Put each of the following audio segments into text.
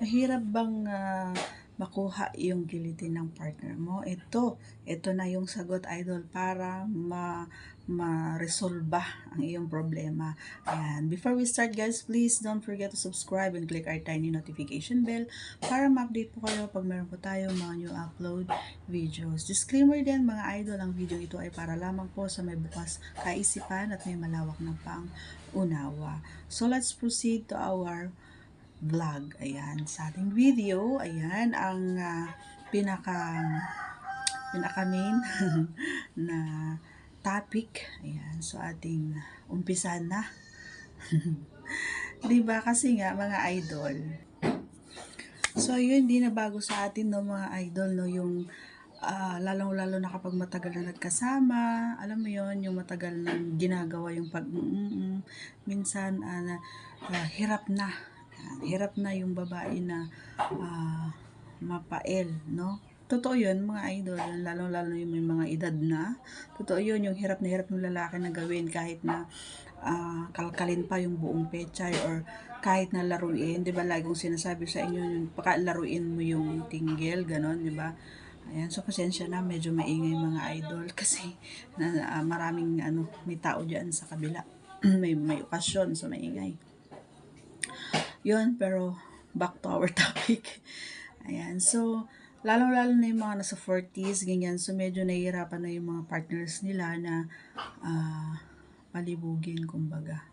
Mahirap bang makuha yung gilitin ng partner mo? Ito na yung sagot, idol, para ma-resolba ang iyong problema. Ayan. Before we start, guys, please don't forget to subscribe and click our tiny notification bell para ma-update po kayo pag meron po tayong mga new upload videos. Disclaimer din, mga idol, ang video ito ay para lamang po sa may bukas kaisipan at may malawak ng pang-unawa. So let's proceed to our vlog. Ayan, sa ating video, ayan, ang pinaka main na topic. Ayan, so ating umpisan na. Diba? Kasi nga, mga idol. So, yun, hindi na bago sa atin, no, mga idol, no, yung lalong-lalo na kapag matagal na nagkasama, alam mo yon, yung matagal na ginagawa yung minsan hirap na. Hirap na yung babae na mapael, no? Totoo yun, mga idol, lalong-lalo yung may mga edad na. Totoo yun, yung hirap na hirap ng lalaki na gawin kahit na kalkalin pa yung buong pechay or kahit na laruin, di ba? Laging sinasabi sa inyo, yung laruin mo yung tinggel, ganon, di ba? Ayan, so pasensya na, medyo maingay mga idol kasi maraming may tao diyan sa kabila. may okasyon, so maingay. Yun, pero back to our topic. Ayan, so lalong-lalo na yung mga nasa 40s, ganyan, so medyo nahihirapan na yung mga partners nila na palibugin, kumbaga.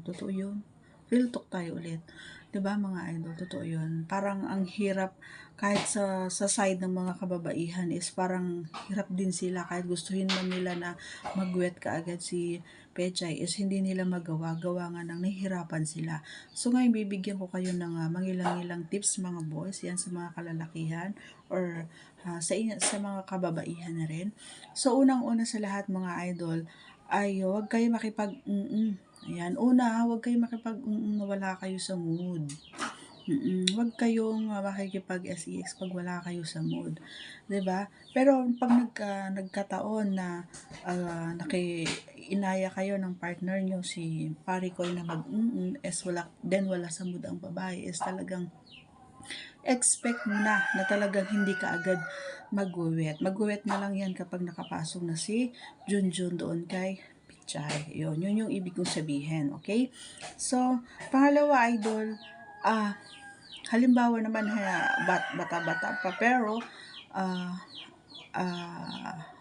Totoo yun. Real talk tayo ulit. 'Di ba mga idol, totoo 'yun. Parang ang hirap kahit sa side ng mga kababaihan is parang hirap din sila kahit gustuhin man nila na magwet kaagad si Pechay is hindi nila magawa, gawa nga ng nahihirapan sila. So ngayon bibigyan ko kayo ng mangilang-ilang tips mga boys, yan sa mga kalalakihan or sa mga kababaihan na rin. So unang-una sa lahat mga idol, ay huwag kayo Ayan, una, huwag kayong na wala kayo sa mood. Huwag kayong makikipag-SEX pag wala kayo sa mood. 'Di ba? Pero pag nagkataon na inaya kayo ng partner nyo, si pare ko na wala sa mood ang babae, is talagang expect mo na talagang hindi ka agad magwewet. Magwewet na lang yan kapag nakapasok na si Junjun doon kay Pichay. Yun yung ibig kong sabihin, okay? So, pangalawa, idol, halimbawa naman, bata-bata pa, pero,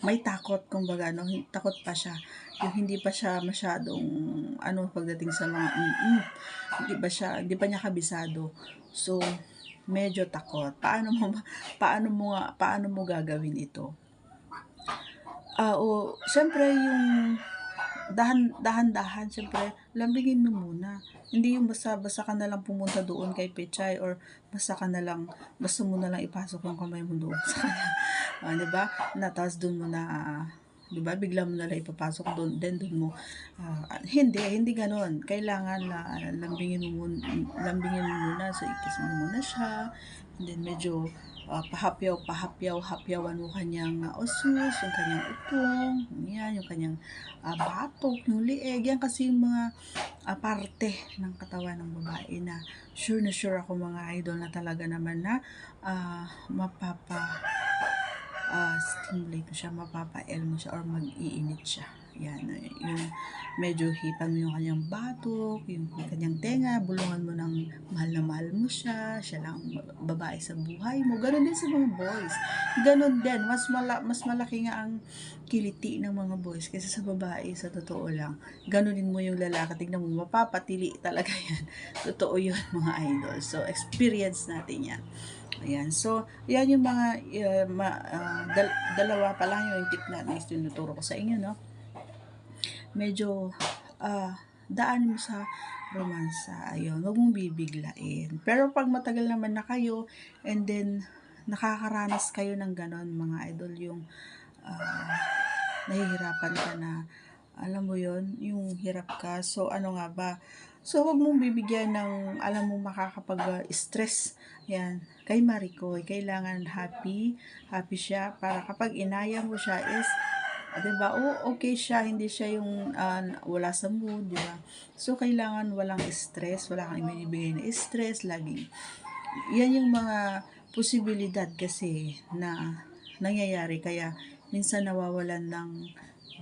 may takot, kumbaga, no? Takot pa siya. Yung hindi pa siya masyadong, pagdating sa mga, hindi pa niya kabisado. So, medyo takot. Paano mo gagawin ito? Syempre yung dahan-dahan, syempre, lambingin mo muna. Hindi yung basta ka na lang pumunta doon kay Pechay or basta mo na lang ipasok yung kamay mo doon sa kanya. Diba? Tapos doon mo na, diba? Bigla mo na lang ipapasok doon, then doon mo, hindi ganoon. Kailangan na lambingin mo muna, so ikis mo muna siya, and then medyo hapyawan mo kanyang usus, yung kanyang utong, yan, yung kanyang batok, yung lieg, yan kasi yung mga parte ng katawan ng babae na sure ako mga idol na talaga naman na stimulate mo siya, mapapa-L mo siya or mag-iinit siya. Yan, yung medyo hipan mo yung kanyang batok, yung kanyang tenga, bulungan mo ng mahal mo siya lang babae sa buhay mo. Ganon din sa mga boys. Ganon din, mas malaki nga ang kiliti ng mga boys kaysa sa babae, sa totoo lang. Ganon din mo yung lalaki, tignan mo, mapapatili talaga yan. Totoo yun mga idol. So, experience natin yan. Ayan, so, yan yung mga, dalawa pa lang yung tip na tinuturo ko sa inyo, no? Medyo, daan mo sa romansa, ayun, huwag mong bibiglain. Pero pag matagal naman na kayo, and then, nakakaranas kayo ng ganon, mga idol, yung, nahihirapan ka na, alam mo yon, yung hirap ka, so ano nga ba, so wag mong bibigyan ng, alam mo, makakapag-stress, yan, kay Maricoy, kailangan happy siya, para kapag inaya mo siya is, diba, okay siya, hindi siya yung wala sa mood, diba, so kailangan walang stress, wala kang ibinibigay na stress, laging yan yung mga posibilidad kasi na nangyayari kaya minsan nawawalan ng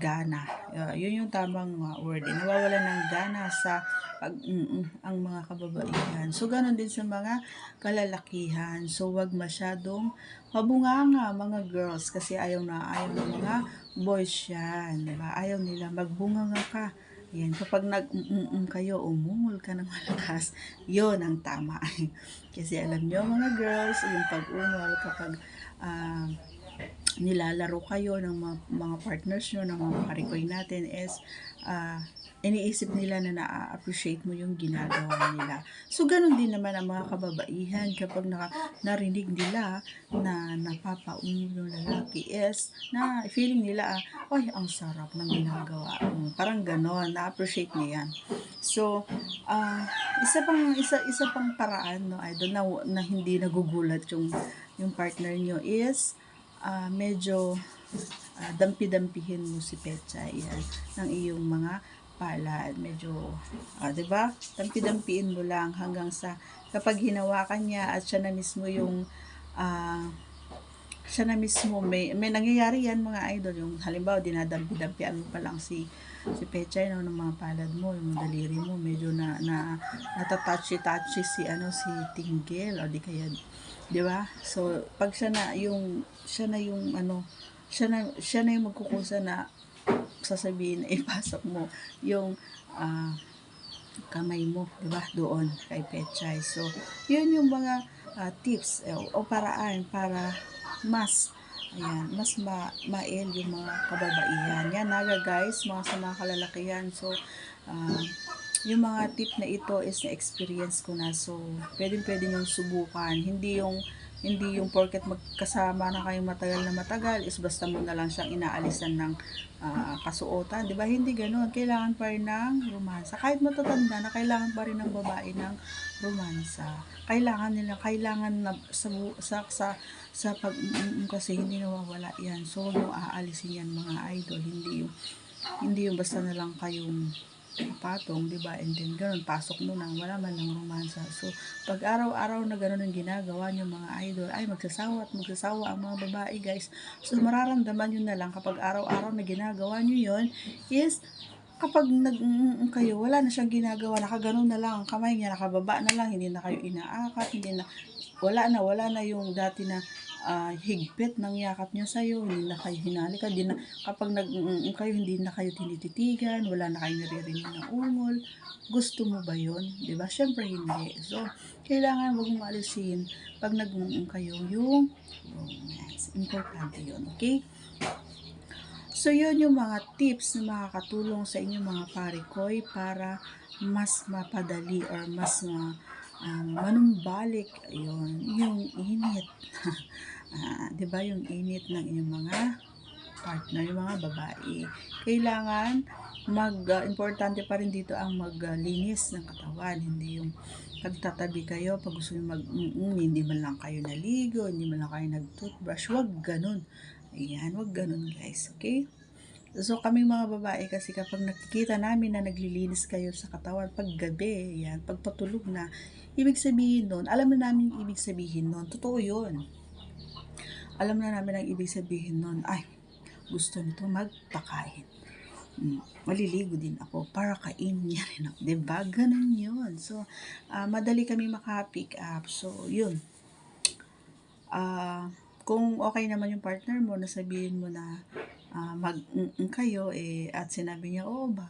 gana. Yun yung tamang word. Nawawalan ng gana sa ang mga kababaihan. So, ganun din sa mga kalalakihan. So, wag masyadong mabunganga mga girls kasi ayaw ng mga boys yan. Diba? Ayaw nila magbunganga ka. Yan, kapag kayo, umungol ka ng malakas, yon ang tama. Kasi alam nyo mga girls, yung pag-ungol kapag ah, nilalaro kayo ng mga partners nyo, ng mga parikoy natin is iniisip nila na na-appreciate mo yung ginagawa nila. So, ganun din naman ang mga kababaihan kapag narinig nila na napapaungol yung lalaki is na feeling nila, ay, ang sarap ng ginagawa. Parang ganon, na-appreciate niya yan. So, isa pang paraan, no, idol, na hindi nagugulat yung partner nyo is medyo dampi-dampihin mo si Petsa yan ng iyong mga palad. Medyo, 'di ba? Dampi-dampiin mo lang hanggang sa kapag hinawakan niya at siya na mismo yung siya na mismo may nangyayari yan mga idol, yung halimbawa dinadampi-dampian mo pa lang si Pechay, no, ng mga palad mo, yung daliri mo medyo natatouchy si Tinggel o di kaya, 'di ba? So pag siya na yung magkukusa na sasabihin na ipasok mo yung kamay mo, 'di ba? Doon kay Pechay. So, 'yun yung mga tips o paraan para mas mael yung mga kababaihan. Yan naga guys, sa mga kalalakihan. So, yung mga tip na ito is na-experience ko na. So, pwede niyong subukan. Hindi yung porket magkasama na kayong matagal is basta mo na lang siyang inaalisan ng kasuotan. Di ba? Hindi ganoon. Kailangan pa rin ng romansa. Kahit matatanda na, kailangan pa rin ng babae ng romansa. Kailangan na sa pag kasi hindi nawawala yan. So, huwag mo aalisin yan mga idol. Hindi yung basta na lang kayong patong, di ba? And then ganun, pasok mo na, wala man lang romansa. So, pag araw-araw na ganun ang ginagawa niyo mga idol, ay magsasawa ang mga babae, guys. So, mararamdaman niyo na lang kapag araw-araw na ginagawa niyo yon is kapag kayo, wala na siyang ginagawa, nakaganon na lang ang kamay niya, nakababa na lang, hindi na kayo inaakat, wala na yung dati na higpit ng yakap niya sa'yo, hindi na kayo hinalikan, kapag kayo, hindi na kayo tinititigan, wala na kayo naririnig ng ungol. Gusto mo ba yon? Diba? Syempre hindi. So, kailangan wag mong alisin pag kayo yung romance. Importante yun, okay? So, yun yung mga tips na makakatulong sa inyong mga parikoy para mas mapadali or mas manumbalik yung init. 'Di ba yung init ng inyong mga partner, yung mga babae. Kailangan importante pa rin dito ang maglinis ng katawan, hindi yung pagtatabi kayo pag gusto niyo hindi man lang kayo naligo, hindi man lang kayo nag-toothbrush, wag ganun. Ayan, wag ganun guys, okay? So kaming mga babae kasi kapag nakikita namin na naglilinis kayo sa katawan pag gabi, yan, pag patulog na, ibig sabihin nun, alam na namin yung ibig sabihin nun, totoo yun. Alam na namin ang ibig sabihin nun, ay, gusto nito magpakain. Maliligo din ako para kainin niya rin ako. Diba? Ganun yun. So, madali kami maka-pick up. So, yun. Kung okay naman yung partner mo, nasabihin mo na kayo at sinabi niya, ba?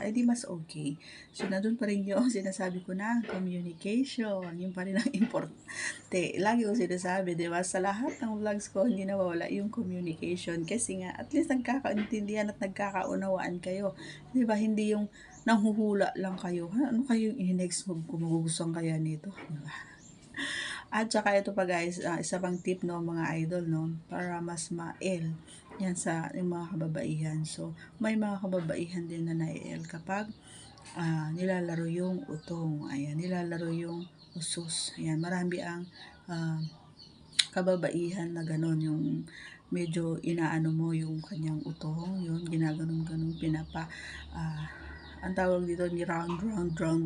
Di mas okay. So, nandun pa rin yung sinasabi ko na communication. Yung pa rin ang importante. Lagi ko sinasabi, di ba? Sa lahat ng vlogs ko, hindi nawawala yung communication. Kasi nga, at least nagkakaintindihan at nagkakaunawaan kayo. Di ba? Hindi yung nanghuhula lang kayo. Ano kayo yung next move ko? Magugustuhan kaya nito? Di ba? At saka ito pa guys, isa pang tip no mga idol no, para mas mael yan sa yung mga kababaihan. So, may mga kababaihan din na naiel kapag nilalaro yung utong. Ayan, nilalaro yung usus. Ayan, marami ang kababaihan na ganon, yung medyo inaano mo yung kanyang utong, yun, ginaganon-ganon, ang tawag dito, ni round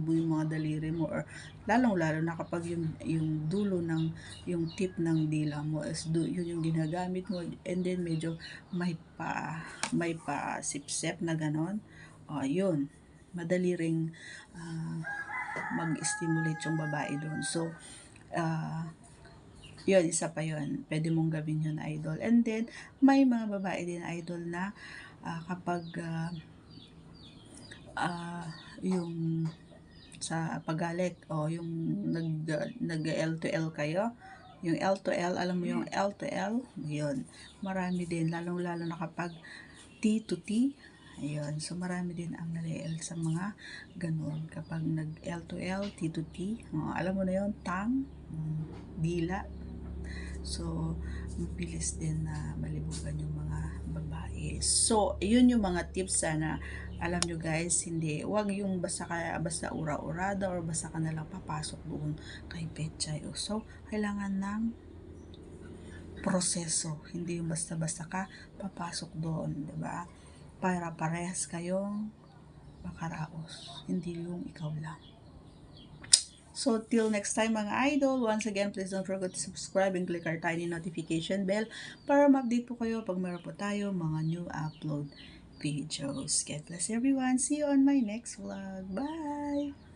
mo yung mga daliri mo, or lalong-lalo na kapag yung dulo ng, yung tip ng dila mo is yun yung ginagamit mo, and then medyo may pa sip-sip na ganon, yun, madali ring mag-stimulate yung babae doon. So, yun, isa pa yun. Pwede mong gawin yun, idol. And then, may mga babae din, idol, na kapag yung sa paggalit o yung nag L to L kayo, yung L to L, alam mo yung L to L, yun, marami din, lalong-lalo na kapag T to T, ayun, so marami din ang nag-L sa mga ganun, kapag nag L to L, T to T, alam mo na yun, tang, dila, so mabilis din na malibugan yung mga babae. So, yun yung mga tips. Sana alam nyo guys, hindi, wag yung basta ura-urada or basta ka nalang papasok doon kay Petchay. So, kailangan ng proseso, hindi yung basta-basta ka papasok doon, di ba? Para parehas kayong makaraos, hindi yung ikaw lang. So, till next time mga idol, once again, please don't forget to subscribe and click our tiny notification bell para ma-update po kayo pag meron po tayo mga new upload videos. God bless everyone. See you on my next vlog. Bye!